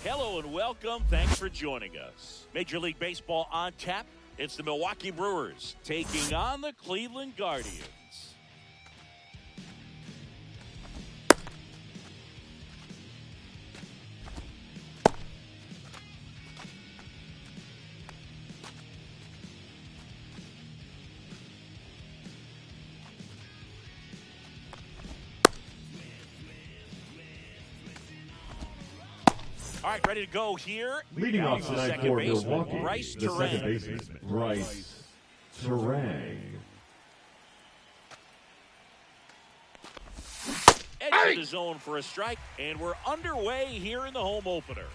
Hello and welcome. Thanks for joining us. Major League Baseball on tap. It's the Milwaukee Brewers taking on the Cleveland Guardians. All right, ready to go here. Leading off tonight for Milwaukee, Brice the Turang. second baseman, Brice Turang. Edge of the zone for a strike, and we're underway here in the home opener.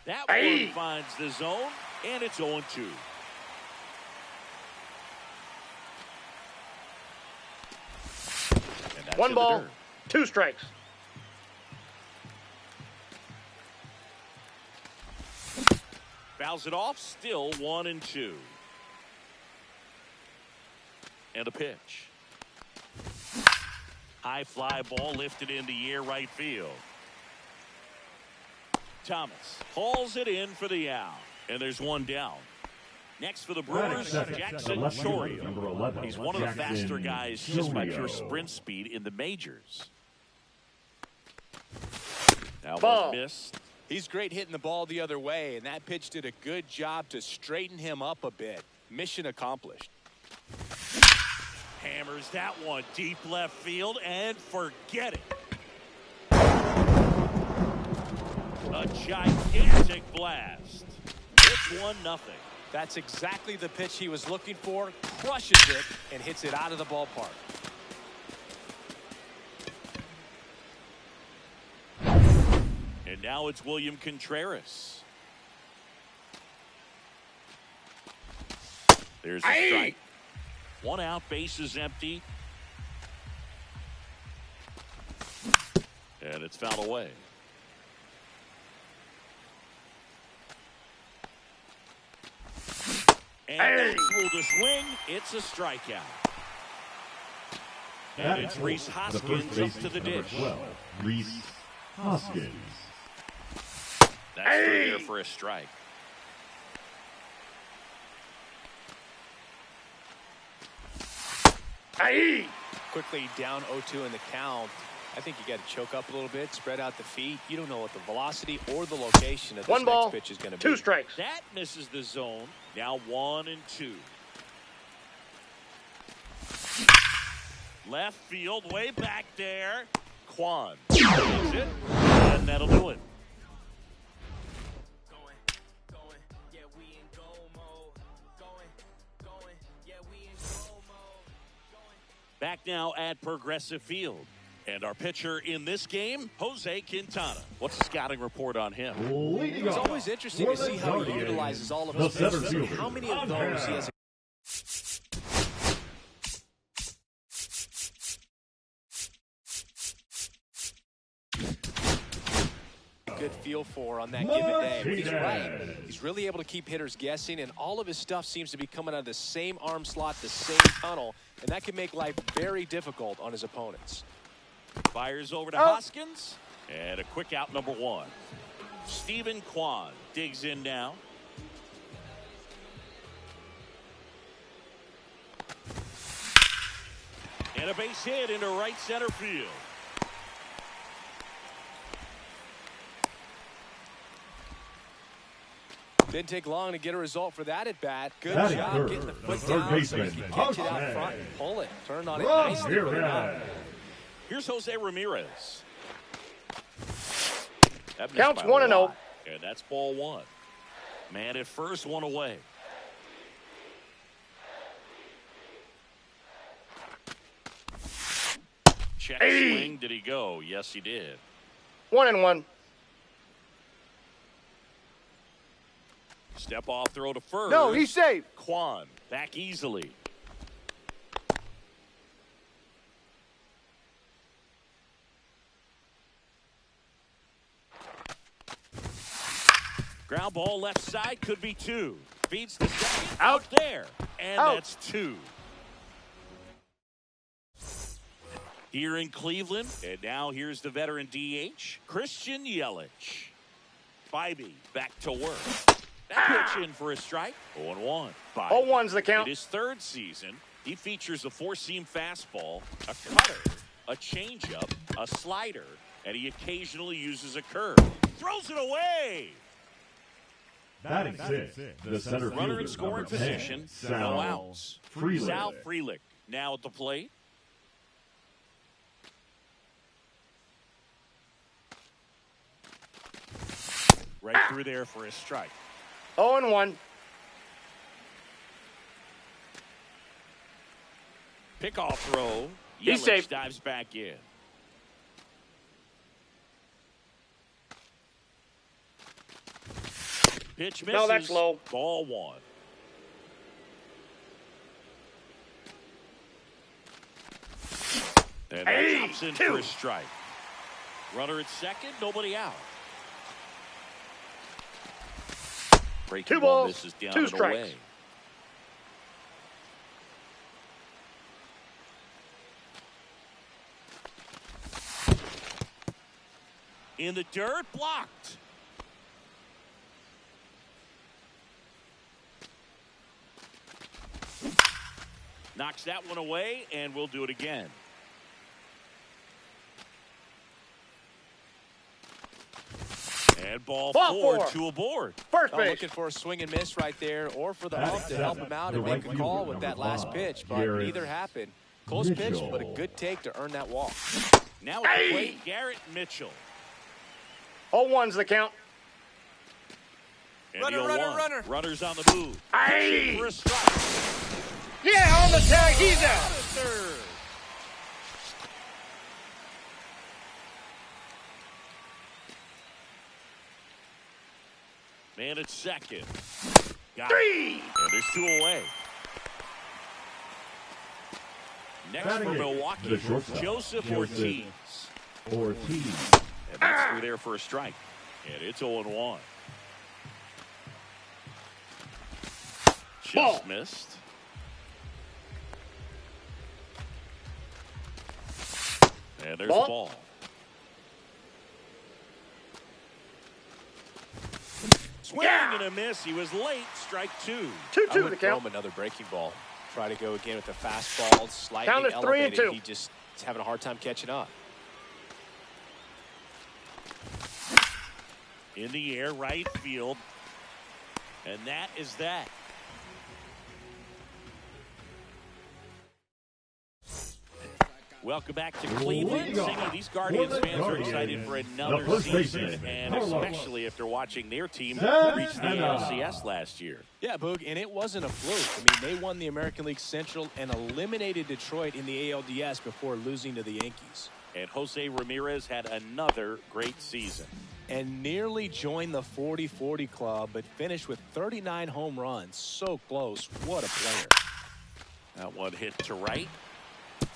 That one finds the zone, and it's 0-2. One ball, two strikes. Fouls it off, still 1-2. And a pitch. High fly ball lifted in the air, right field. Thomas hauls it in for the out. And there's one down. Next for the Brewers, Jackson Chourio. He's one of the faster guys just by pure sprint speed in the majors. Now one missed. He's great hitting the ball the other way, and that pitch did a good job to straighten him up a bit. Mission accomplished. Hammers that one deep left field, and forget it. A gigantic blast. It's 1-0. That's exactly the pitch he was looking for. Crushes it and hits it out of the ballpark. And now it's William Contreras. There's a strike. One out, base is empty. And it's fouled away. And that's ruled a swing. It's a strikeout. And it's Rhys Hoskins up to the dish. 12, Rhys Hoskins. That's through there for a strike. Quickly down 0-2 in the count. I think you got to choke up a little bit, spread out the feet. You don't know what the velocity or the location of this next pitch is going to be. Two strikes. That misses the zone. Now 1-2. Left field, way back there. Kwan hits it, and that'll do it. Back now at Progressive Field. And our pitcher in this game, Jose Quintana. What's the scouting report on him? It's always interesting to see how he utilizes all of his pitches and how many of those he has. Good feel for on that given day. But he's right. He's really able to keep hitters guessing, and all of his stuff seems to be coming out of the same arm slot, the same tunnel, and that can make life very difficult on his opponents. Fires over to Hoskins, and a quick out, number 1. Stephen Kwan digs in now. And a base hit into right center field. Didn't take long to get a result for that at bat. Good Batting job third, getting the the foot third down so you baseman, can catch it out Jose front and pull it. Turned on it nicely. Ramirez. Here's Jose Ramirez. That missed Counts by 1-0. a lot, and that's ball one. Man at first, one away. Check swing. Did he go? Yes, he did. 1-1. Step off throw to first. No, he's safe. Kwan back easily. Ground ball left side, could be two. Feeds the second. Out. There. And Out. that's two. Here in Cleveland. And now here's the veteran DH, Christian Yelich. Bybee back to work. That pitch in for a strike. 0-1. 0-1's the count. In his third season, he features a four-seam fastball, a cutter, a changeup, a slider, and he occasionally uses a curve. Throws it away. Batting sixth, the center Runner fielder, in scoring number 10, position. Sal No outs. Frelick. Sal Frelick now at the plate. Right through there for a strike. 0-1. Pickoff throw. He's Yelich safe. dives back in. Pitch misses. No, that's low. Ball one. And that chops in for a strike. Runner at second, nobody out. Breaking Two ball balls, misses down 2 and strikes. away. In the dirt, blocked. Knocks that one away, and we'll do it again. And ball four, 2 aboard. First Oh, base. looking for a swing and miss right there, or for the That's ump to help seven. him out The and right make a call fielder, with that number last 5, pitch, but Garrett neither happened. Close pitch, Mitchell. but a good take to earn that walk. Now at the plate, Garrett Mitchell. 0-1's the count. And Runner, the runner, 0-1. runner. Runners on the move. Aye. For a strike. Yeah, on the tag. He's out. Third. Man at second. Got it. 3. And there's 2 away. Next Batting for eighth, Milwaukee, the shortstop, Joseph Joseph Ortiz. Ortiz. And that's through there for a strike. And it's 0-1. Just Ball. missed. And there's Ball. the ball. Swing and a miss. He was late. Strike 2. 2-2 I the would throw count. him another breaking ball. Try to go again with the fastball, slightly Count is 3 and elevated. 2. He just is having a hard time catching up. In the air, right field. And that is that. Welcome back to Cleveland. Singer, these Guardians fans are excited for another first season, baseman, and Carlos especially after watching their team Santana. reach the ALCS last year. Yeah, Boog, and it wasn't a fluke. I mean, they won the American League Central and eliminated Detroit in the ALDS before losing to the Yankees. And Jose Ramirez had another great season. And nearly joined the 40-40 club, but finished with 39 home runs. So close. What a player. That one hit to right.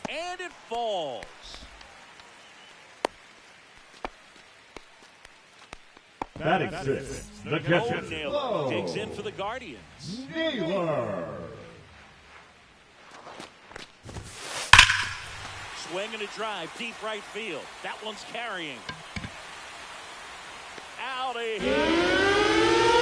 And it falls. Batting sixth, the Bo catcher. Naylor digs in for the Guardians. Naylor. Swing and a drive, deep right field. That one's carrying. Out of here.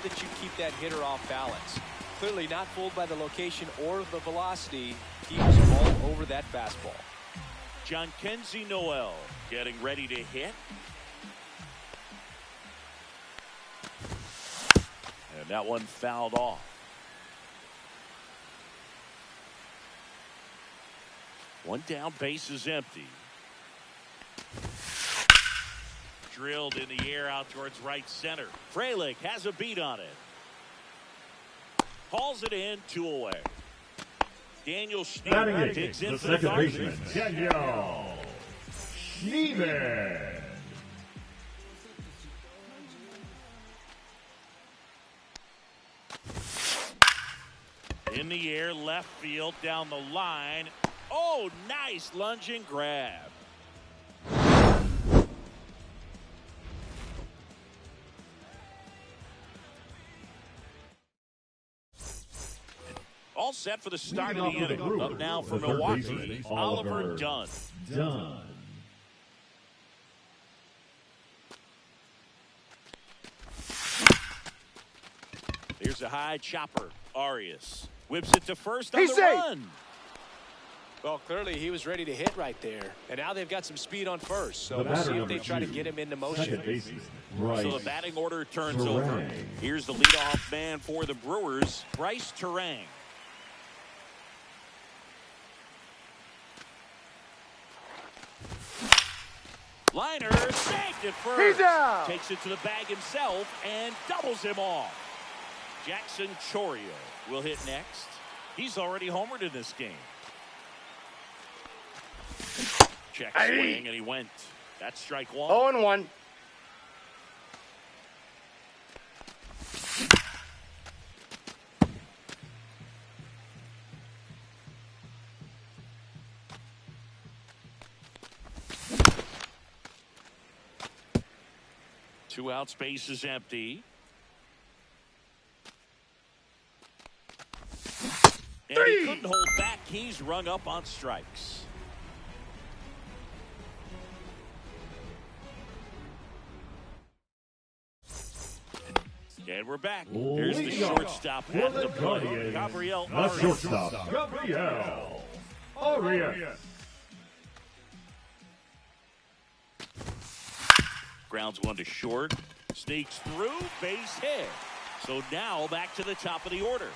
that you keep that hitter off balance. Clearly not fooled by the location or the velocity. He was all over that fastball. Jhonkensy Noel getting ready to hit. And that one fouled off. One down, base is empty. Drilled in the air out towards right center. Frelick has a beat on it. Hauls it in, 2 away. Daniel Schneemann digs in for the baseman, Guardians. Daniel Schneemann. In the air, left field, down the line. Oh, nice lunging grab. All set for the start of the inning. Up now for Milwaukee, Oliver Dunn. Here's a high chopper. Arias whips it to first on the run. Well, clearly he was ready to hit right there. And now they've got some speed on first. So we'll see if they try to get him into motion. So the batting order turns over. Here's the leadoff man for the Brewers, Bryce Terang. Liner saved it first. He's out. Takes it to the bag himself and doubles him off. Jackson Chourio will hit next. He's already homered in this game. Check swing, and he went. That's strike one. 0-1. Two out, space is empty. And he couldn't hold back. He's rung up on strikes. And we're back. Here's the shortstop at the plate, Gabriel Arias. Shortstop, Gabriel Arias. Grounds one to short. Sneaks through, base hit. So now back to the top of the order.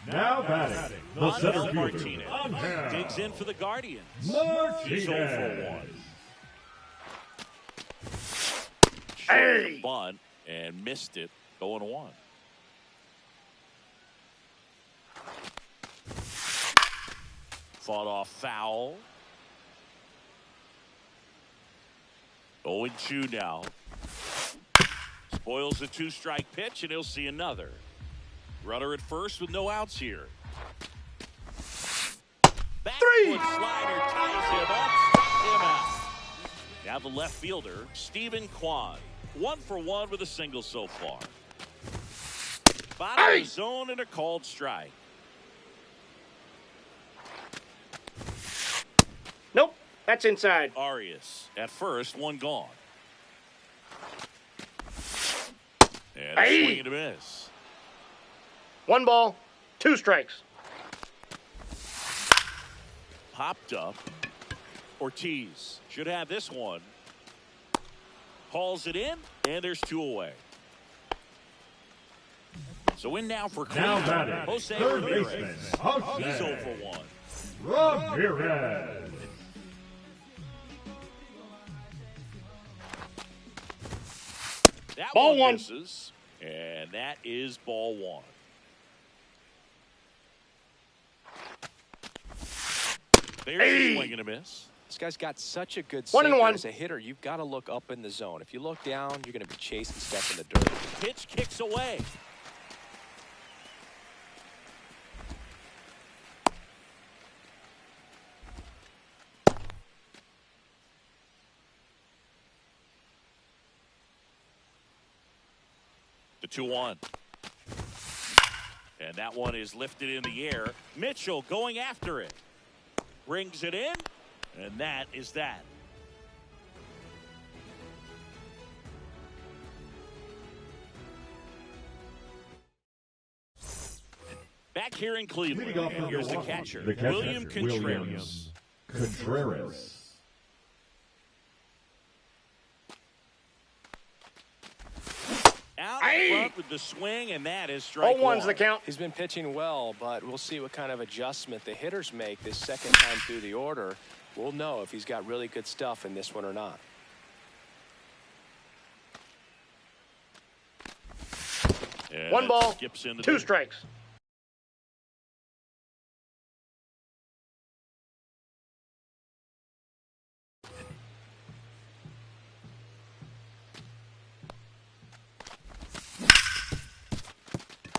Now batting, the center Angel fielder, Martinez Angel digs in for the Guardians. Martinez. He's 0 for 1. Hey! Bunt and missed it. 0-1. Fought off foul. 0-2 now. Spoils a 2-strike pitch, and he'll see another. Runner at first with no outs here. Back foot slider ties him up, struck him out. Now the left fielder, Stephen Kwan. 1 for 1 with a single so far. Bottom of the zone and a called strike. Nope, that's inside. Arias at first, one gone. And a swing and a miss. 1 ball, 2 strikes. Popped up. Ortiz should have this one. Hauls it in, and there's 2 away. So in now for Now Cleveland, batting, Jose third Ramirez. baseman, He's 0 Jose for 1. Ramirez. That Ball one one. misses, and that is ball 1. There's a swing and a miss. This guy's got such a good 1 and sinker. 1. As a hitter, you've got to look up in the zone. If you look down, you're going to be chasing stuff in the dirt. Pitch kicks away. The 2-1. And that one is lifted in the air. Mitchell going after it. Brings it in, and that is that. Back here in Leading Cleveland, off and for here's the Milwaukee, catcher, William Contreras. Contreras. Out front with the swing, and that is strike 0-1's one. the count. He's been pitching well, but we'll see what kind of adjustment the hitters make this second time through the order. We'll know if he's got really good stuff in this one or not. And 1 that ball, skips into 2 the- strikes.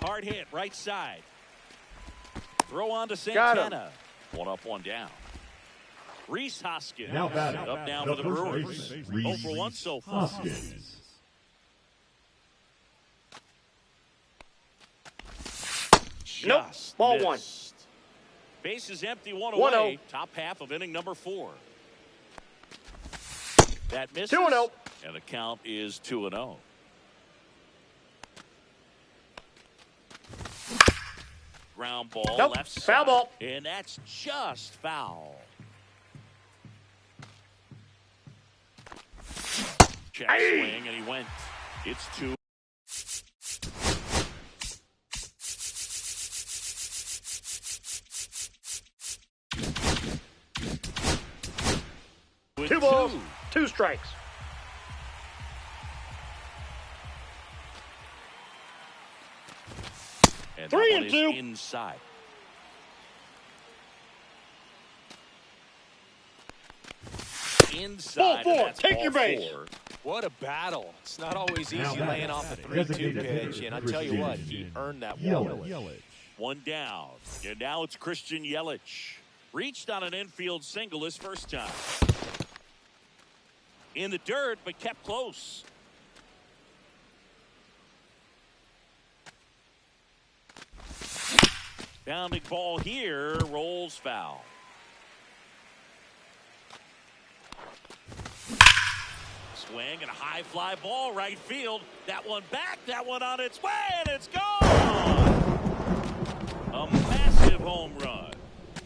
Hard hit, right side. Throw on to Got him. Santana. 1 up, 1 down. Rhys Hoskins Now batting, up now the for the first Brewers. baseman, 0 for 1 so far. Hoskins. Nope, Just ball 1. missed. Base is empty, 1 1-0. away. Top half of inning number 4. That misses. 2-0. And the count is 2-0. Ground ball, Nope, left side. foul ball. And that's just foul. Check swing, and he went. It's 2. With 2 balls, 2 strikes. And 3 that one and is 2. inside. Inside. Ball and 4, that's take ball your base. 4. What a battle. It's not always Now easy batting, laying off a 3-2 designated pitch, hitter, and I tell you what, he Christian earned that one. Yelich. 1 down. And now it's Christian Yelich. Reached on an infield single his first time. In the dirt, but kept close. Bounding ball here, rolls foul. Swing and a high fly ball right field. That one back, that one on its way, and it's gone. A massive home run.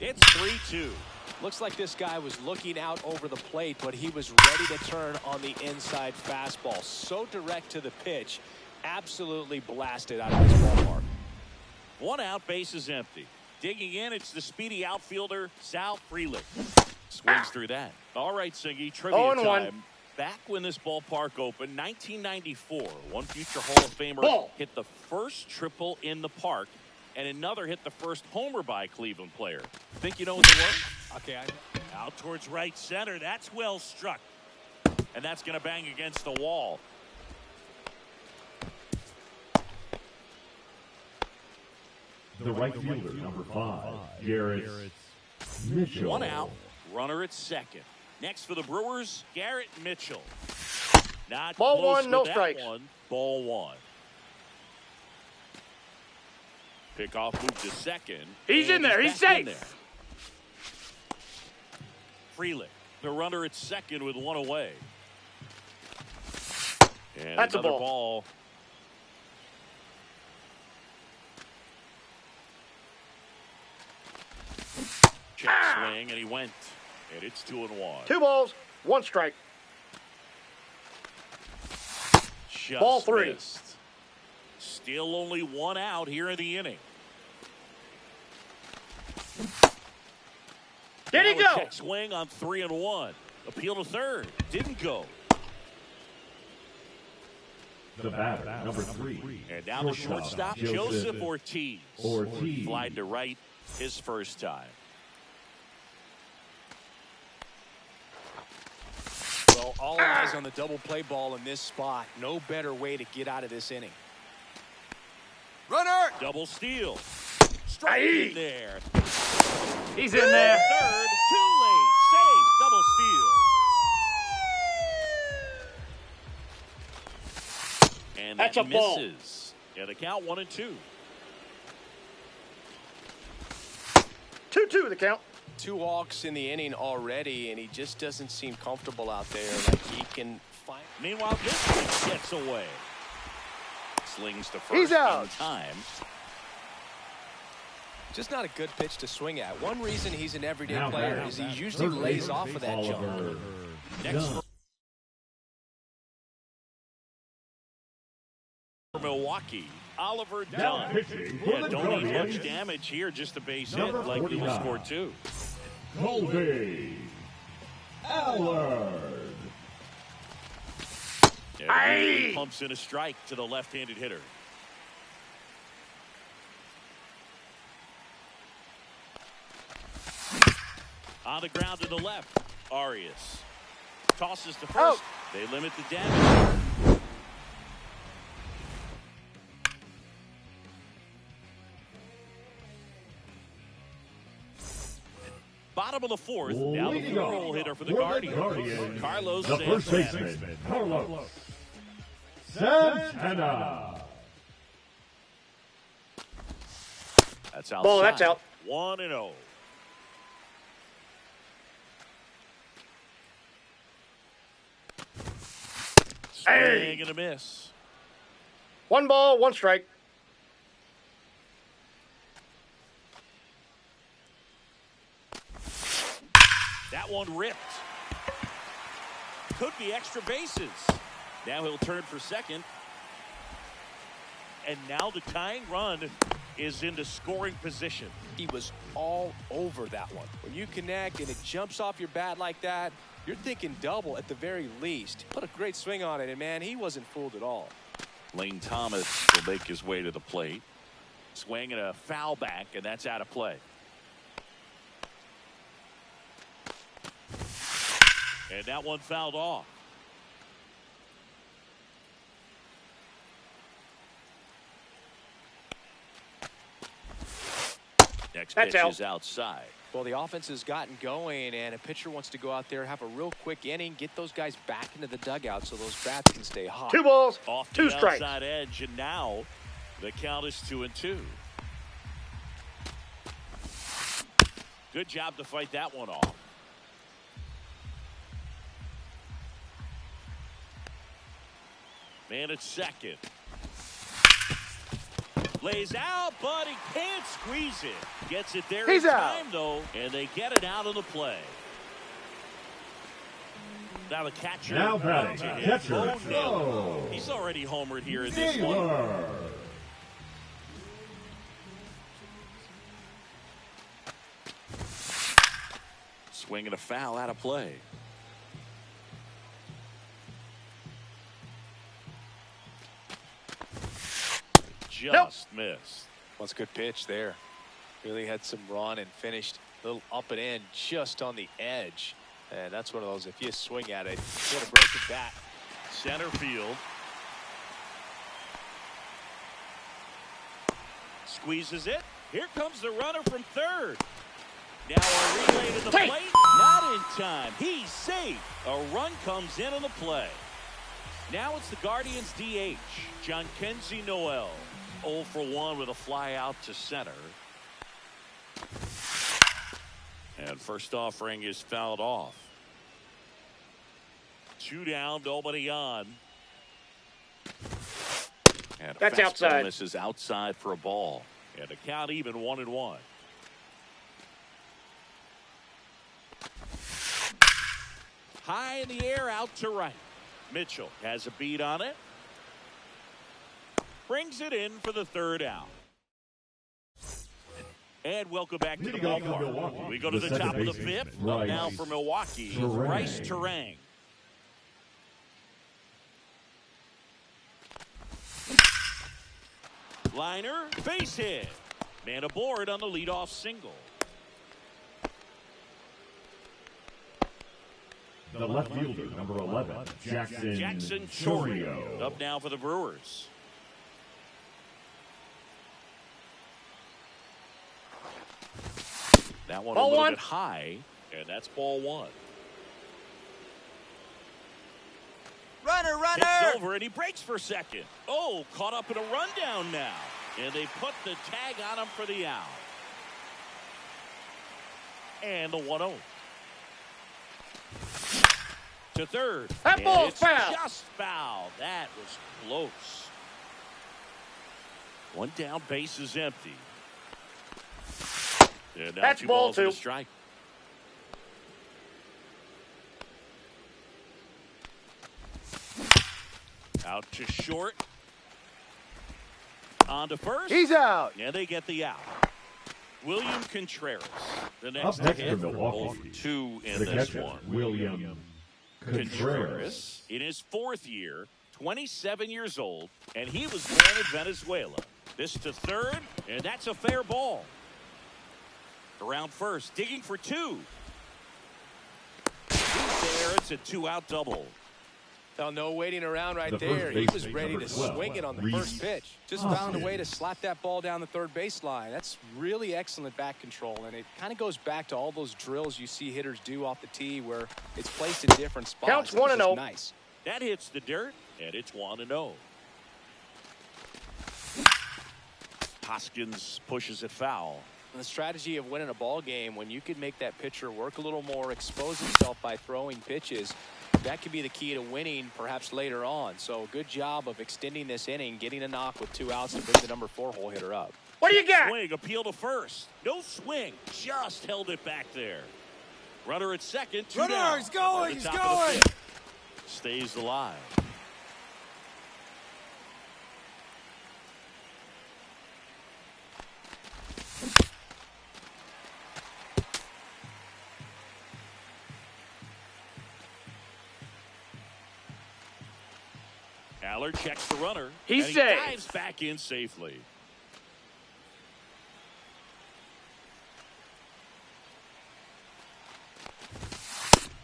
It's 3-2. Looks like this guy was looking out over the plate, but he was ready to turn on the inside fastball. So direct to the pitch, absolutely blasted out of this ballpark. 1 out, base is empty. Digging in, it's the speedy outfielder, Sal Frelick. Swings through that. All right, Singy, trivia 0-1. time. Back when this ballpark opened, 1994, one future Hall of Famer Ball. hit the first triple in the park, and another hit the first homer by a Cleveland player. Think you know what they were? Okay, Out towards right center. That's well struck. And that's going to bang against the wall. The right fielder, number 5, Garrett Mitchell. 1 out. Runner at second. Next for the Brewers, Garrett Mitchell. Not Ball close 1, with no that strikes. one. Ball 1. Pickoff move to second. He's and in there. He's back in safe. there. Frelick, the runner at second with 1 away. And That's a another ball. ball. Check swing, and he went. And it's 2-1. 2 balls, 1 strike. Just Ball 3. missed. Still only 1 out here in the inning. Did he Now a go? check swing on 3-1. Appeal to third. Didn't go. The batter, number 3. And now the shortstop, Joseph Ortiz. Ortiz. Flied to right his first time. Well, all eyes on the double play ball in this spot. No better way to get out of this inning. Runner! Double steal. Strike Aye. in there. He's in there. Third, too late. Safe. Double steal. And That's that a ball. misses. Yeah, the count 1-2. 2-2 the count. 2 walks in the inning already, and he just doesn't seem comfortable out there like he can find. Meanwhile, this one gets away. Slings to first He's out. in time. Just not a good pitch to swing at. One reason he's an everyday Now player batting, is he usually third lays baseman, off of that jump. Oliver Next Dunn. for Milwaukee, Oliver Now Dunn. pitching for Yeah, the don't need Guardians, much damage here, just a base hit, Number likely to 49. score 2. Colby Allard. He pumps in a strike to the left-handed hitter. On the ground to the left, Arias tosses to first. Out. They limit the damage. Bottom of the fourth, now the Leading four-hole off hitter for the for the Guardians. Guardians, Carlos the first Santana. baseman, Carlos Santana. That's outside. Ball, that's out. 1-0. Hey. Swing and a miss. 1 ball, 1 strike. That one ripped. Could be extra bases. Now he'll turn for second. And now the tying run is into scoring position. He was all over that one. When you connect and it jumps off your bat like that, you're thinking double at the very least. Put a great swing on it, and man, he wasn't fooled at all. Lane Thomas will make his way to the plate. Swing and a foul back, and that's out of play. And that one fouled off. Next That's pitch out. is outside. Well, the offense has gotten going, and a pitcher wants to go out there, have a real quick inning, get those guys back into the dugout so those bats can stay hot. 2 balls, Off 2 the strikes. outside edge, and now the count is 2-2. Good job to fight that one off. Man at second. Lays out, but he can't squeeze it. Gets it there He's in out. time, though, and they get it out of the play. Now the catcher. Now batting, to hit catcher, Bo Naylor. Bo He's already homered here in this one. Naylor. Swing and a foul out of play. Just missed. That's a good pitch there. Really had some run and finished a little up and in just on the edge. And that's one of those, if you swing at it, you got to break it back. Center field. Squeezes it. Here comes the runner from third. Now a relay to the Take. plate. Not in time. He's safe. A run comes in on the play. Now it's the Guardians DH, Jhonkensy Noel. 0 for 1 with a fly out to center. And first offering is fouled off. 2 down, nobody on. And a That's fastball outside. misses outside for a ball. And the count even 1-1. High in the air, out to right. Mitchell has a beat on it. Brings it in for the third out. And welcome back to the Leading off for ballpark. Milwaukee, We go to the the top of the second fifth. baseman, Up now Rice for Milwaukee, Turang. Rice Turang. Liner, base hit. Man aboard on the leadoff single. The left fielder, number 11, Jackson Chourio. Chourio. Up now for the Brewers. That one a Ball little 1. bit high, and that's ball 1. Runner, It's over, and he breaks for second. Oh, caught up in a rundown now. And they put the tag on him for the out. And the 1-0. To third. That And ball's it's foul. just foul. That was close. 1 down, base is empty. And now That's two ball balls and a two. strike. Out to short. On to first. He's out. And they get the out. William Contreras, the Up next next hit, for Milwaukee, 0-2 in the this catcher, one. William Contreras. In his fourth year, 27 years old, and he was born in Venezuela. This to third, and that's a fair ball. Around first, digging for two. He's there. It's a two-out double. Well, no waiting around right The there. first He was baseman, ready number to 12, swing it on the Reese first pitch. Just found a way to slap that ball down the third baseline. That's really excellent back control, and it kind of goes back to all those drills you see hitters do off the tee where it's placed in different spots. Counts It's 1-0. just nice. That hits the dirt, and it's 1-0. Hoskins pushes it foul. And the strategy of winning a ball game, when you can make that pitcher work a little more, expose himself by throwing pitches, that could be the key to winning perhaps later on. So good job of extending this inning, getting a knock with 2 outs to bring the number 4 hole hitter up. What do you got? Swing, appeal to first. No swing, just held it back there. Runner at second, two down. He's going, At the he's top of the going. fifth. Stays alive. Aller checks the runner. He's and he safe. dives back in safely.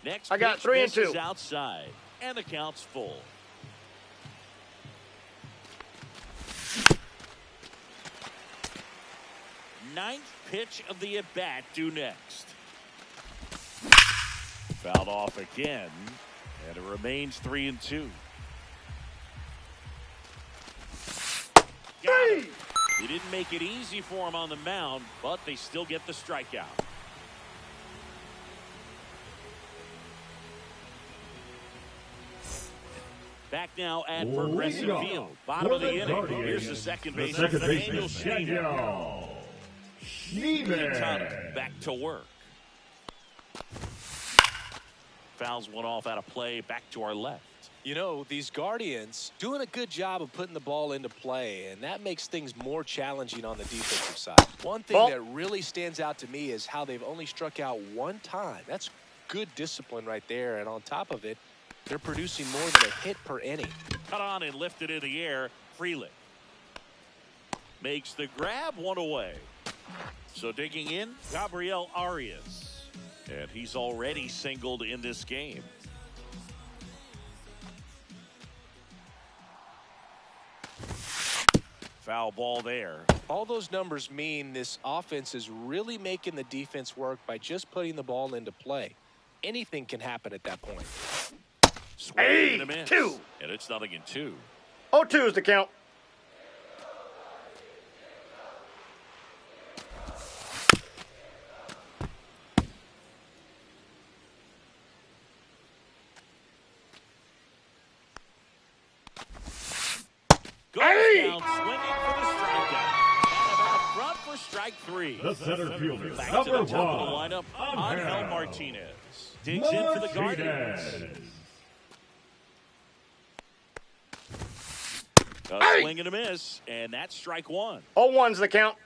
Next I got pitch 3 and 2. misses outside, and the count's full. Ninth pitch of the at-bat due next. Fouled off again, and it remains 3 and 2. Got him. He didn't make it easy for him on the mound, but they still get the strikeout. Back now at Progressive Leadoff Field. Bottom of the inning. Guardians, Here's the second the baseman, second Daniel baseman, Schneemann. Daniel Quintana Schneemann. back to work. Fouls one off out of play. Back to our left. You know, these Guardians doing a good job of putting the ball into play, and that makes things more challenging on the defensive side. One thing Ball. that really stands out to me is how they've only struck out 1 time. That's good discipline right there, and on top of it, they're producing more than a hit per inning. Cut on and lifted in the air. Freeland makes the grab, 1 away. So digging in, Gabriel Arias. And he's already singled in this game. Foul ball there. All those numbers mean this offense is really making the defense work by just putting the ball into play. Anything can happen at that point. Swing and a miss. 2. And it's 0-2. 0-2 is the count. Goes down, swinging for the strikeout. And about front for strike 3. The center fielder, Back to number the top of the 1, lineup, Angel Martinez. Digs in for the Guardians. A swing and a miss, and that's strike 1. 0-1's the count.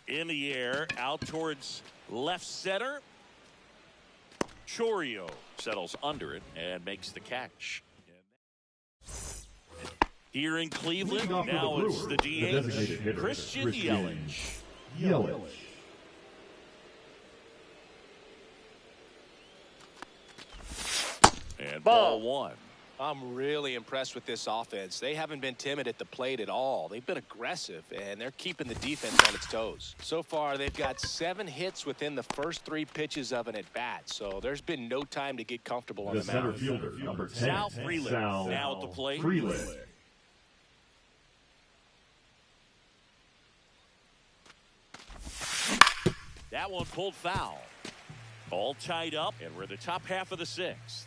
In the air, out towards left center. Chourio settles under it and makes the catch. Here in Cleveland, Leading off for now the it's the Brewers, the designated DH, hitter, Christian Christian Yelich. Yelich. And Ball. ball 1. I'm really impressed with this offense. They haven't been timid at the plate at all. They've been aggressive, and they're keeping the defense on its toes. So far, they've got 7 hits within the first 3 pitches of an at-bat, so there's been no time to get comfortable on The the center mound. fielder, number 10, Sal Freeland Sal now at the plate. Freeland. That one pulled foul. All tied up, and we're the top half of the 6th.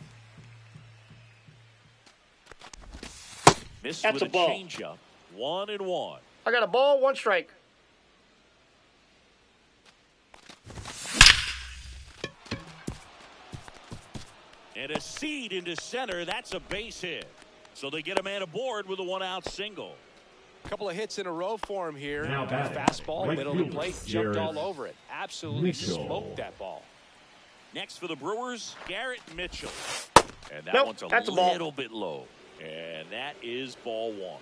Missed That's with a ball. changeup. 1-1. I got a ball, 1 strike. And a seed into center. That's a base hit. So they get a man aboard with a 1-out single. A couple of hits in a row for him here. Now batting, Fastball, right middle of the fielder, plate, jumped all Garrett over it. Absolutely Mitchell. smoked that ball. Next for the Brewers, Garrett Mitchell. And that Nope, one's that's a ball. little bit low. And that is ball 1.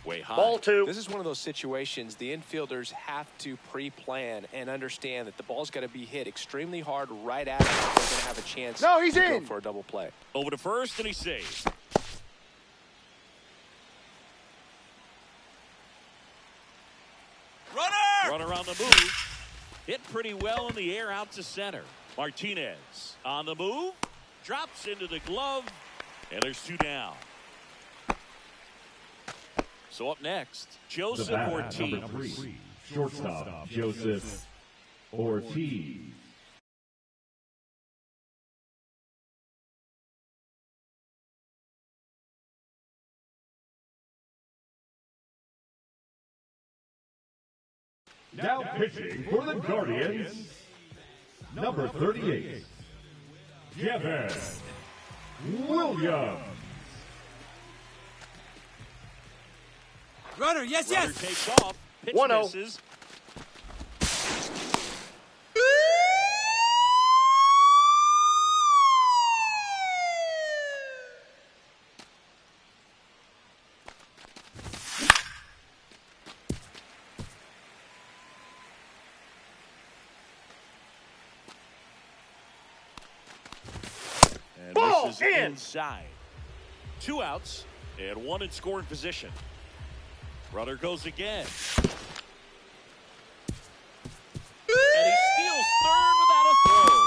Way high. Ball 2. This is one of those situations the infielders have to pre-plan and understand that the ball's got to be hit extremely hard right at it if they're going to have a chance No, he's to in. go for a double play. Over to first, and he saves. Runner on the move. Hit pretty well in the air out to center. Martinez on the move. Drops into the glove. And there's 2 down. So up next, The Joseph bat, Ortiz. number 3, shortstop, Joseph Ortiz. Now pitching for the Guardians, number 38, Kevin Williams. Runner, yes, Runner yes. takes off. Pitch 1-0. misses. And Ball this is in. inside. 2 outs and 1 in scoring position. Runner goes again. And he steals third without a throw.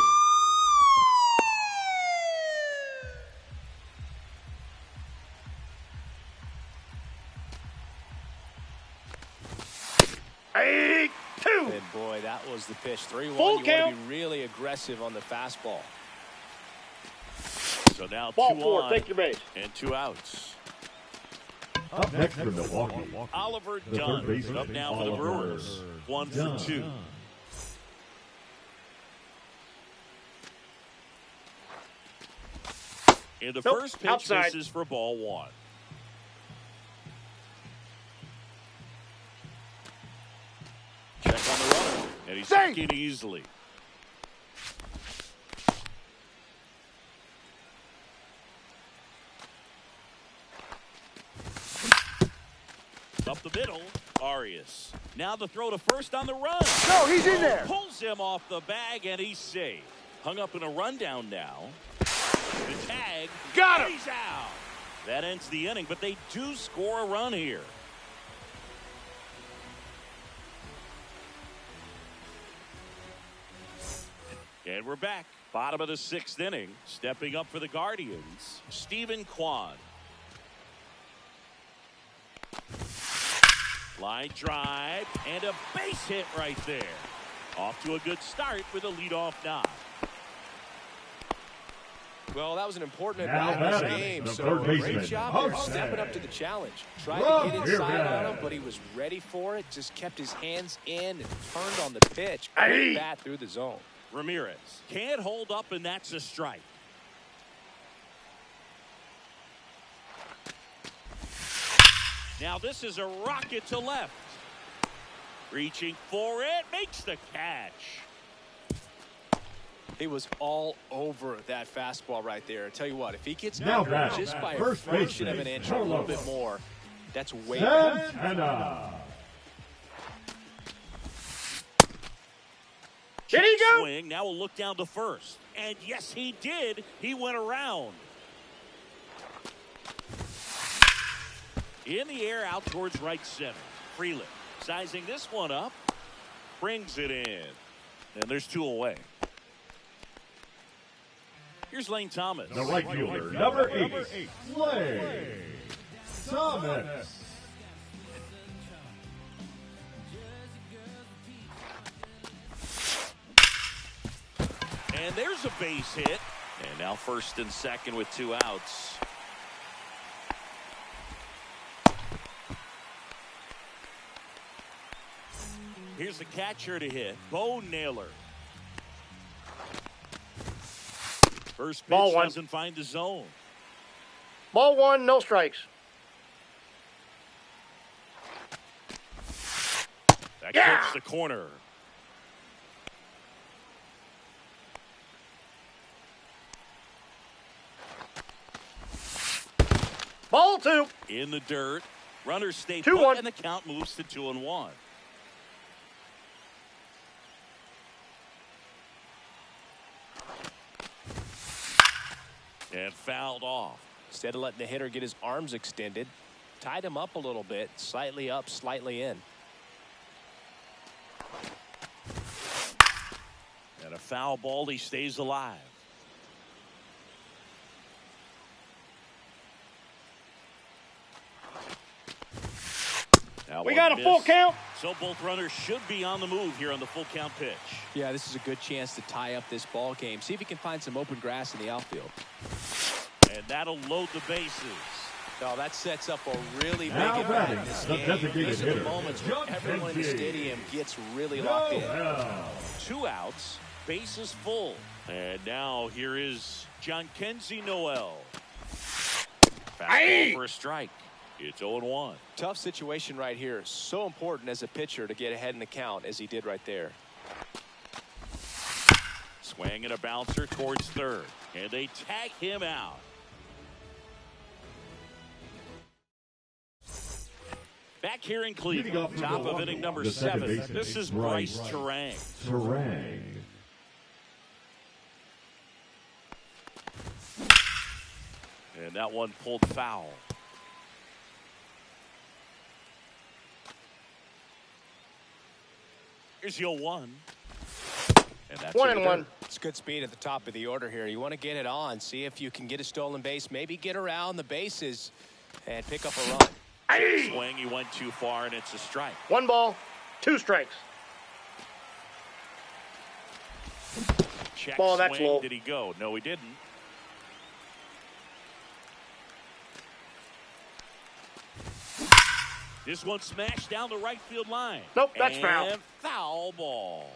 Hey, 2. And boy, that was the pitch. 3-1. Full You want count. to be really aggressive on the fastball. So now Ball 2 4. on Take your base. and 2 outs. Up next for Milwaukee, Oliver the Dunn third baseman, up now for the Oliver Brewers. 1 for Dunn. 2. And the Nope, first pitch outside. misses for ball 1. Check on the runner, and he's Safe. taken easily. Up the middle, Arias. Now the throw to first on the run. No, he's in there. Pulls him off the bag, and he's safe. Hung up in a rundown now. The tag. Got him. He's out. That ends the inning, but they do score a run here. And we're back. Bottom of the 6th inning. Stepping up for the Guardians, Stephen Kwan. Line drive and a base hit right there. Off to a good start with a leadoff knock. Well, that was an important Now at bat in this batting, game. the So third great baseman, job there Jose stepping up to the challenge. Tried to get inside on him, Ramirez. but he was ready for it. Just kept his hands in and turned on the pitch. Hey. Great bat through the zone. Ramirez can't hold up, and that's a strike. Now this is a rocket to left. Reaching for it, makes the catch. He was all over that fastball right there. I tell you what, if he gets Now covered batting, just by a first fraction of an baseman, inch or a little Carlos bit more, that's way Santana. Did he go? Swing. Now we'll look down to first. And yes, he did. He went around. In the air, out towards right center. Freeland sizing this one up. Brings it in. And there's 2 away. Here's Lane Thomas. The right fielder, number 8, Lane Thomas. And there's a base hit. And now first and second with 2 outs. Here's the catcher to hit. Bo Naylor. First pitch Ball 1. doesn't find the zone. Ball 1, no strikes. That Yeah! clips the corner. Ball 2. In the dirt. Runners stay 2-1. put, and the count moves to 2-1. And fouled off. Instead of letting the hitter get his arms extended, tied him up a little bit, slightly up, slightly in. And a foul ball, he stays alive. Now We one got a full miss. count. So both runners should be on the move here on the full count pitch. Yeah, this is a good chance to tie up this ball game. See if he can find some open grass in the outfield. And that'll load the bases. No, that sets up a really big Now impact batting, in this the game. designated These are the hitter, moments where John everyone in the Kennedy. stadium gets really locked in. Now, 2 outs, bases full. And now here is Jhonkensy Noel. Fastball for a strike. It's 0-1. Tough situation right here. So important as a pitcher to get ahead in the count as he did right there. Swing and a bouncer towards third. And they tag him out. Back here in Leading off Cleveland, for top of Milwaukee, inning number the second 7. baseman, This is Bryce Bryce Terang. Terang. And that one pulled foul. Here's your 1. And that's 1-1. It's good speed at the top of the order here. You want to get it on, see if you can get a stolen base, maybe get around the bases and pick up a run. Swing, he went too far, and it's a strike. 1 ball, 2 strikes. Check Ball, that's swing. low. Did he go? No, he didn't. This one smashed down the right field line. Nope, that's foul. And foul ball.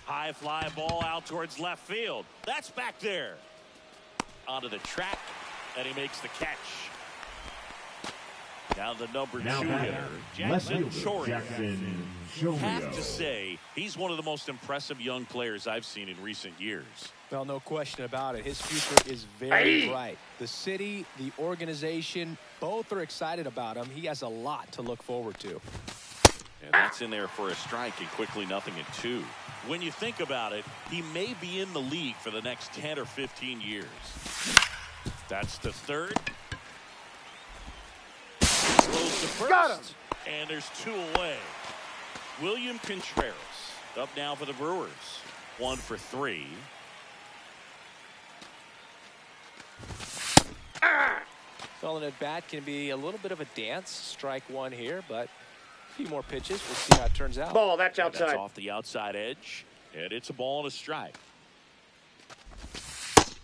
High fly ball out towards left field. That's back there. Onto the track, and he makes the catch. Now the number 2 Now hitter, batting, left Jackson fielder, Chourio. Jackson Have to Chourio. say, he's one of the most impressive young players I've seen in recent years. Well, no question about it. His future is very bright. The city, the organization, both are excited about him. He has a lot to look forward to. And that's in there for a strike, and quickly 0-2. When you think about it, he may be in the league for the next 10 or 15 years. That's the third. Throws to first. Got him. And there's 2 away. William Contreras up now for the Brewers. 1 for 3. Calling at bat can be a little bit of a dance. Strike 1 here, but a few more pitches. We'll see how it turns out. Ball, that's And that's outside. off the outside edge. And it's a ball and a strike.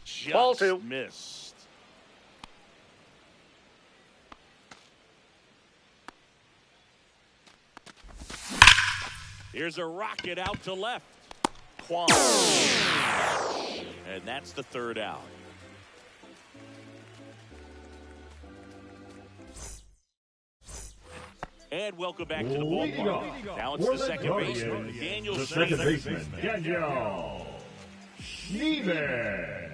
Just Ball 2. missed. Here's a rocket out to left. Kwan. And that's the 3rd out. And welcome back to the Leading ballpark. off Now it's for the the second Guardians, baseman, Daniel the second Schneemann. baseman, Daniel Schneemann.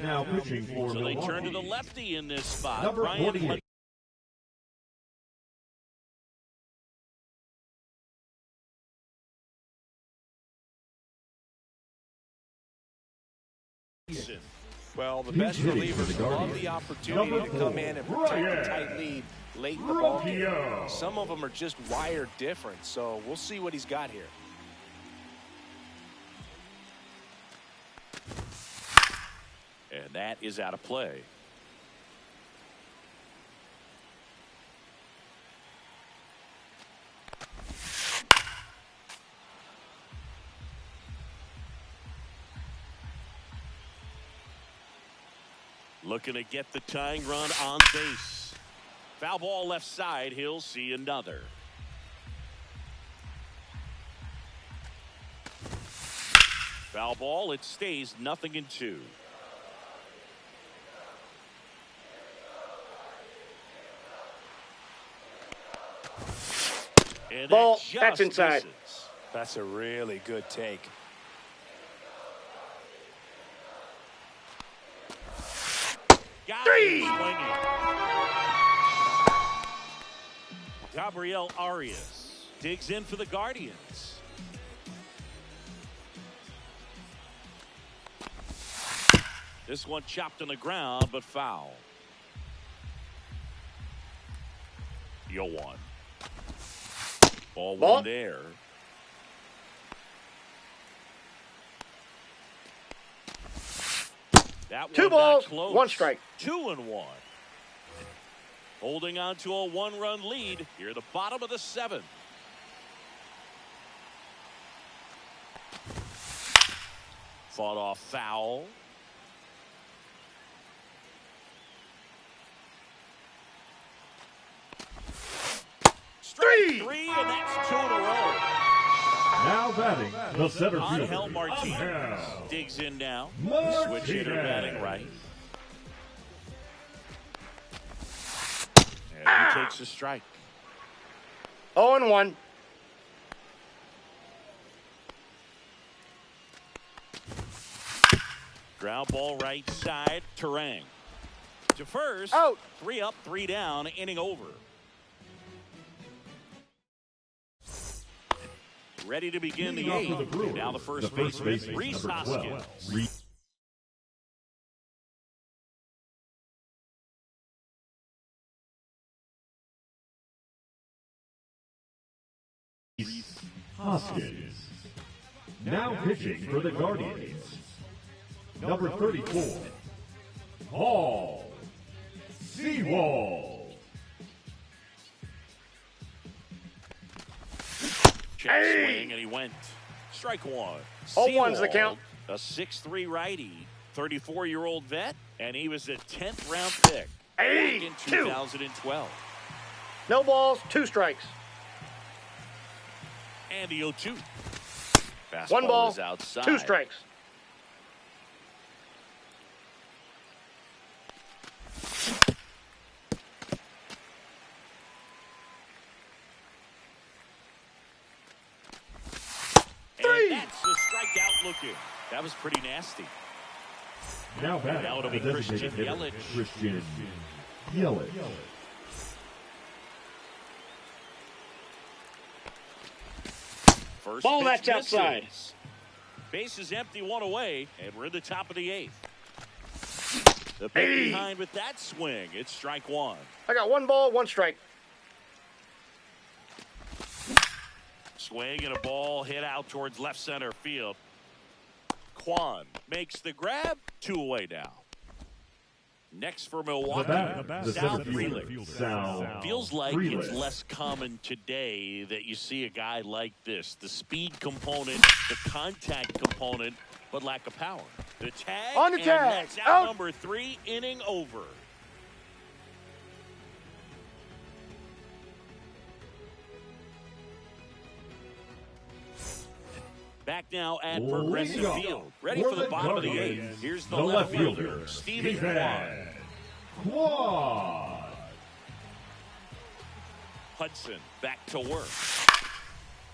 Now pitching for So they Milwaukee. turn to the lefty in this spot. Number Brian 48. Hudson. Well, the best relievers love the opportunity to come in and protect a tight lead late in the ball game. Some of them are just wired different, so we'll see what he's got here. And that is out of play. Looking to get the tying run on base. Foul ball left side. He'll see another. Foul ball. It stays 0-2. And Ball, that's inside. misses. That's a really good take. Got Three. him swinging. Gabriel Arias digs in for the Guardians. This one chopped on the ground, but foul. Yoan. Ball one there. That Two one balls, not close. 1 strike. 2-1. Holding on to a 1-run lead here at the bottom of the 7th. Fought off foul. Strike 3, and that's 2 in a row. Now batting, the center Angel fielder. Martinez digs in now. Martinez. Switch hitter batting right. And he takes a strike. 0-1. Ground ball right side. Terang. To first. Out. 3 up, 3 down. Inning over. Ready to begin the Leading off for 8th. Brewers, Now the first baseman, baseman, Rhys number 12, Hoskins. Hoskins. Now pitching for the Guardians. Number 34, Paul Sewald. Check swing, and he went. Strike 1. 0-1's the count. A 6'3" righty, 34-year-old vet, and he was a 10th round pick back in 2012. No balls, 2 strikes. And the 0-2. Fastball 1 ball, is outside. 2 strikes. And that's the strikeout looking. That was pretty nasty. Now batting, Now it'll be the designated Christian hitter, Yelich. Christian Yelich. First Ball, pitch that's misses. outside. Base is empty, 1 away, and we're in the top of the 8th. The pick behind with that swing. It's strike 1. I got 1 ball, 1 strike. Swing and a ball hit out towards left center field. Kwan makes the grab. 2 away now. Next for Milwaukee, The Sal center Frelick. fielder, Sal Feels like Frelick. it's less common today that you see a guy like this. The speed component, the contact component, but lack of power. The tag, On the and tag. that's out Out. number 3, inning over. Back now at Progressive Leading off Field. Ready for the bottom of the 8th. Here's the left fielder, Stephen Kwan. Kwan. Hudson back to work.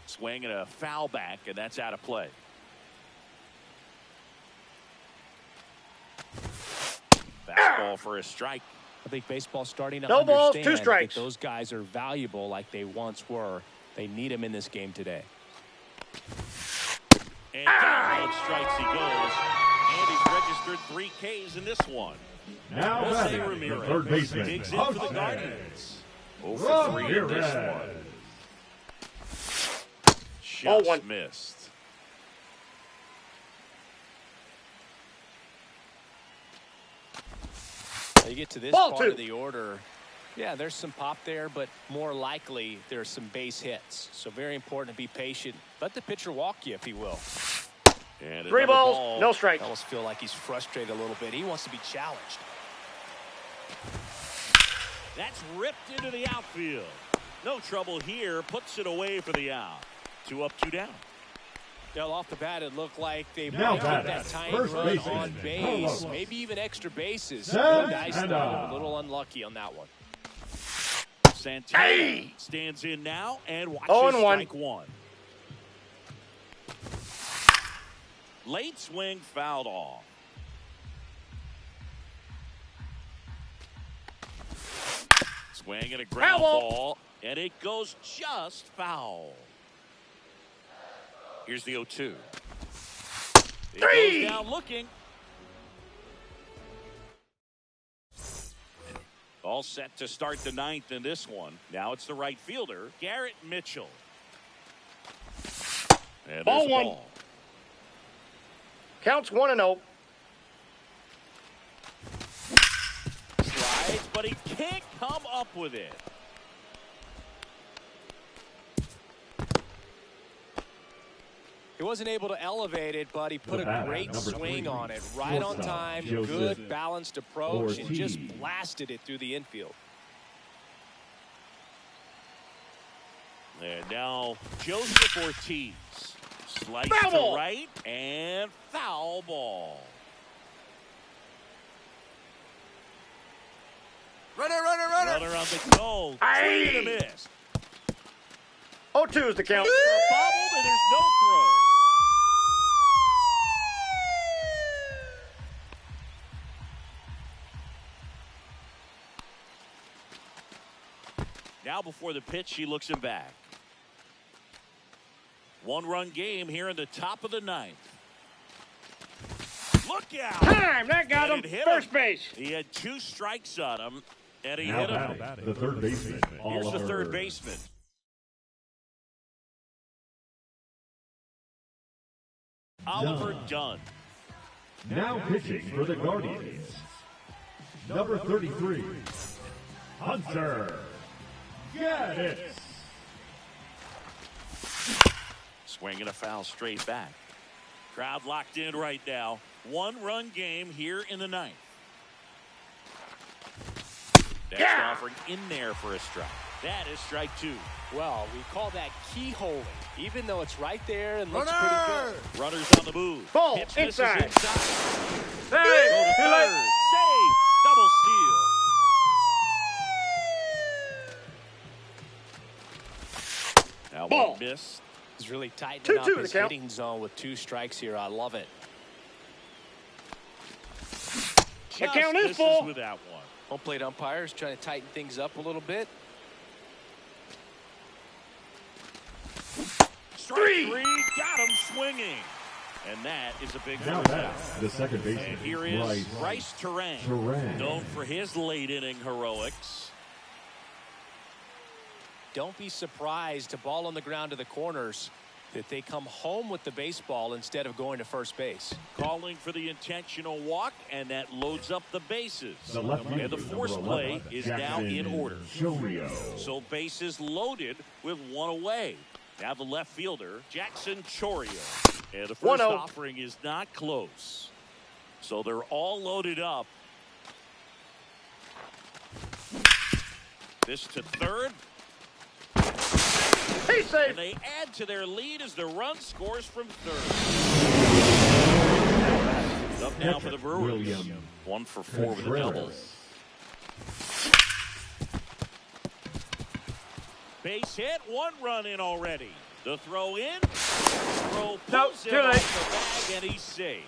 Swing and a foul back, and that's out of play. Fastball for a strike. I think baseball's starting to No balls, understand 2 strikes. that those guys are valuable like they once were. They need them in this game today. And down strikes he goes. And he's registered 3 Ks in this one. Now Jose batting, the Ramirez third baseman, digs in for the Jose Guardians. 0 for 3 in this Ramirez. one. Ball Just one. missed. You get to this Ball part two. of the order. Yeah, there's some pop there, but more likely there's some base hits. So very important to be patient. Let the pitcher walk you if he will. And 3 another balls, ball. no I strikes. almost feel like he's frustrated a little bit. He wants to be challenged. That's ripped into the outfield. No trouble here. Puts it away for the out. 2 up, 2 down. Well, off the bat, it looked like they Now might get batting, that tying first run baseman, on base, Carlos. maybe even extra bases. Set Nice and though, out. a little unlucky on that one. Santana stands in now and watches 0-1. strike 1. Late swing fouled off. Swing and a ground Foul. ball, and it goes just foul. Here's the 0-2. It 3. goes down looking. All set to start the 9th in this one. Now it's the right fielder, Garrett Mitchell. And Ball there's one. ball. Counts 1-0. Slides, but he can't come up with it. He wasn't able to elevate it, but he put The a batter, great number swing 3, on it. Right on shortstop, time, Joseph good balanced approach, and just Ortiz. blasted it through the infield. And now Joseph Ortiz. Slice Foul to ball. right and foul ball. Runner! Runner on the goal. Aye. Swing and a miss. 0-2 is the count. Bobbled and there's no throw. Now before the pitch, he looks him back. 1-run game here in the top of the 9th. Look out! Time. That got And him. it hit First him. base. He had 2 strikes on him, and he Now hit him. batting, the third baseman, Here's the Oliver. third baseman. Oliver Dunn. Now pitching for the Guardians, number 33, Hunter Gaddis. Swinging a foul straight back. Crowd locked in right now. 1-run game here in the 9th. Next Yeah. offering in there for a strike. That is strike 2. Well, we call that keyholing, even though it's right there and looks pretty good. Runners on the move. Ball, Pitch misses inside. inside. Go to Hey, too third. late. Save. Double steal. Now Ball. one miss. He's really tightening 2-2 up the his count. hitting zone with 2 strikes here. I love it. The Just count is misses full. with that one. Home plate umpires trying to tighten things up a little bit. Strike 3 got him swinging. And that is a big Now first out. batting, the second baseman, And here is Bryce Terang, known for his late inning heroics. Don't be surprised to ball on the ground to the corners that they come home with the baseball instead of going to first base. Calling for the intentional walk, and that loads up the bases. The left And the fielder, force number play 11, is now Jackson in order. Chorio. So bases loaded with 1 away. Now the left fielder, Jackson Chorio. And the first 1-0. offering is not close. So they're all loaded up. This to third. He's safe. And they add to their lead as the run scores from third. Up now for the Brewers. William 1 for 4 with a double. Contreras. Base hit, 1 run in already. The throw in. Throw Nope, pulls too him late. off the bag, and he's safe.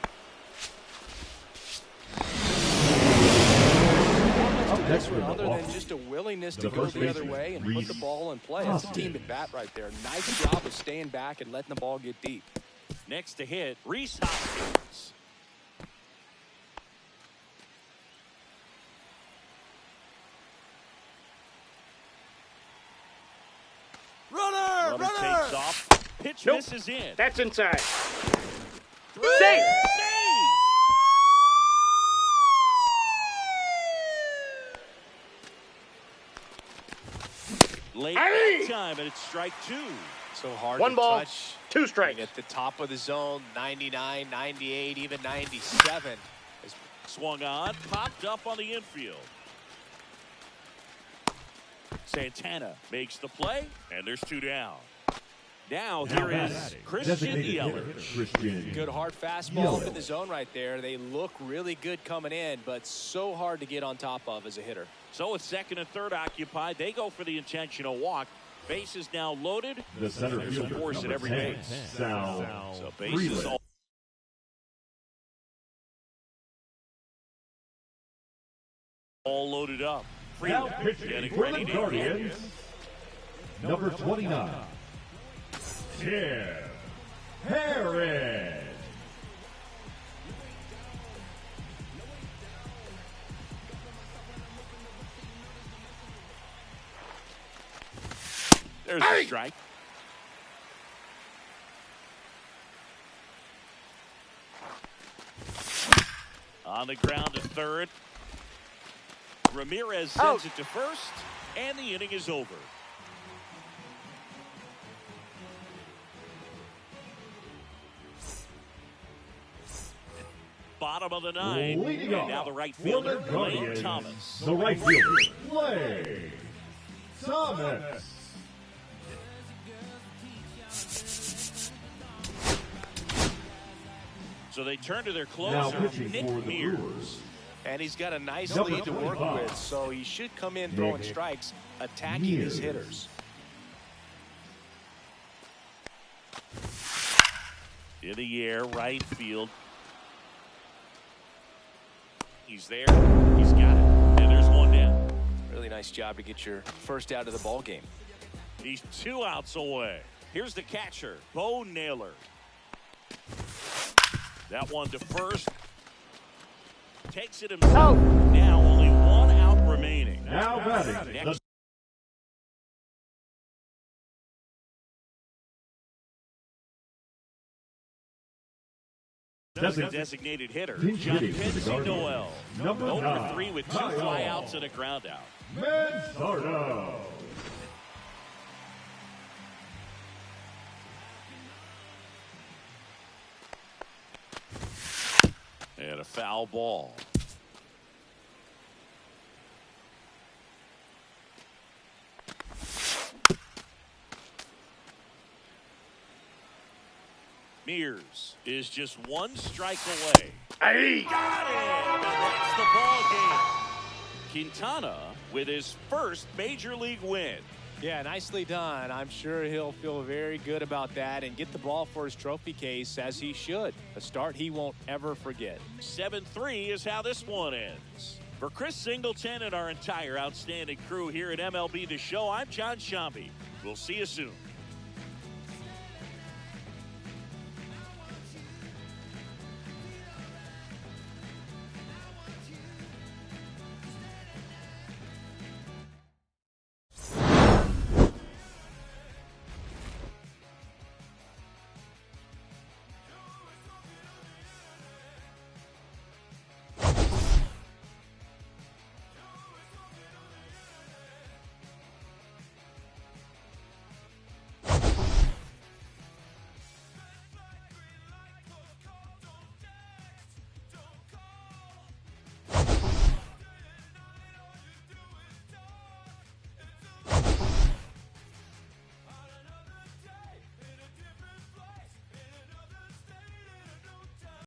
Up next for the Other than Hawks, just a willingness to The go first the other baseman, way and put Reese the ball in play. That's a Hoskins. team at bat right there. Nice job of staying back and letting the ball get deep. Next to hit, Reese Hoskins. pitch Nope. misses in. That's inside. Safe! Safe! Late Aye. that time, and it's strike 2. So hard One to ball, touch. 2 strikes. At the top of the zone, 99, 98, even 97. Swung on, popped up on the infield. Santana makes the play, and there's 2 down. Now here is Christian Yelich. Christian. Good hard fastball up in the zone right there. They look really good coming in, but so hard to get on top of as a hitter. So with second and third occupied, they go for the intentional walk. Base is now loaded. The center There's a fielder, force at number every 10, base. Sal So bases Freeland. all loaded up. Now Freeland pitching getting for ready the to Guardians, number 29, Tim Herron. There's a strike. On the ground to third. Ramirez sends it to first, and the inning is over. Bottom of the 9. Leading off Now the right for fielder, the Lane Guardians, Thomas. the right fielder, Lane Thomas. So they turn to their Now closer, pitching Nick for the Mears. Brewers, And he's got a nice Number lead to work 25. with, so he should come in throwing Nick strikes, attacking Mears. his hitters. In the air, right field. He's there. He's got it. And there's 1 down. Really nice job to get your first out of the ball game. He's 2 outs away. Here's the catcher, Bo Naylor. That one to first. Takes it himself. Now only 1 out remaining. now batting, Next. the Designated hitter, Pinch John hitting for the Quincy Guardians. Noel. Number 0 9, for 3 with 2 Kyle flyouts and a ground out. Manzardo. And a foul ball. Mears is just 1 strike away. Aye. Got it! And that's the ball game. Quintana with his first major league win. Yeah, nicely done. I'm sure he'll feel very good about that and get the ball for his trophy case, as he should. A start he won't ever forget. 7-3 is how this one ends. For Chris Singleton and our entire outstanding crew here at MLB The Show, I'm John Shambi. We'll see you soon.